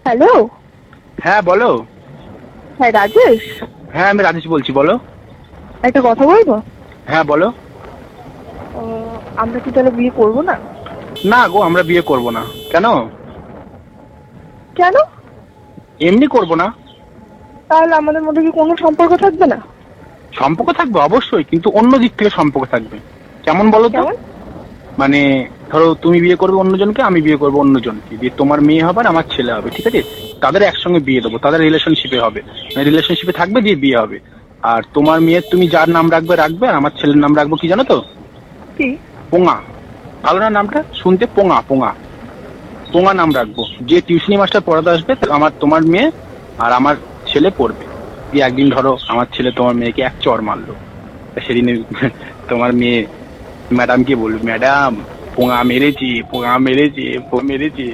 Hello. হ্যাঁ বলো। হ্যাঁ রাজেশ, হ্যাঁ আমি রাজেশ বলছি, বলো। একটা কথা বলবো। হ্যাঁ বলো। আমরা কি তাহলে বিয়ে করবো না? না গো, আমরা বিয়ে করব না। কেন? কেন? এমনি করব না। তাহলে আমাদের মধ্যে কি কোনো সম্পর্ক থাকবে না? সম্পর্ক থাকবে অবশ্যই, কিন্তু অন্য দিক থেকে সম্পর্ক থাকবে। কেমন বলো তো? কেমন? মানে ধরো তুমি বিয়ে করবে অন্যজনকে, আমি বিয়ে করবো অন্যজনকে, দিয়ে তোমার মেয়ে হবে আর আমার ছেলে হবে, ঠিক আছে? তাদের একসঙ্গে বিয়ে দেবো, তাদের রিলেশনশিপে হবে, মানে রিলেশনশিপে থাকবে, দিয়ে বিয়ে হবে। আর তোমার মেয়ের তুমি যার নাম রাখবে রাখবে, আর আমার ছেলের নাম রাখবো কি জানো তো? কি? পোঙা। ভালো না নামটা শুনতে? পোঙা পোঙা। পোঙা নাম রাখবো। যে টিউশনি মাস্টার পড়াতে আসবে তোমার মেয়ে আর আমার ছেলে পড়বে। দিয়ে একদিন ধরো আমার ছেলে তোমার মেয়েকে এক চড় মারলো, তা সেদিনে তোমার মেয়ে ম্যাডামকে বলবে, ম্যাডাম পোঙা মেরেছি, পোঙা মেরেছি, পোঙা মেরেছি।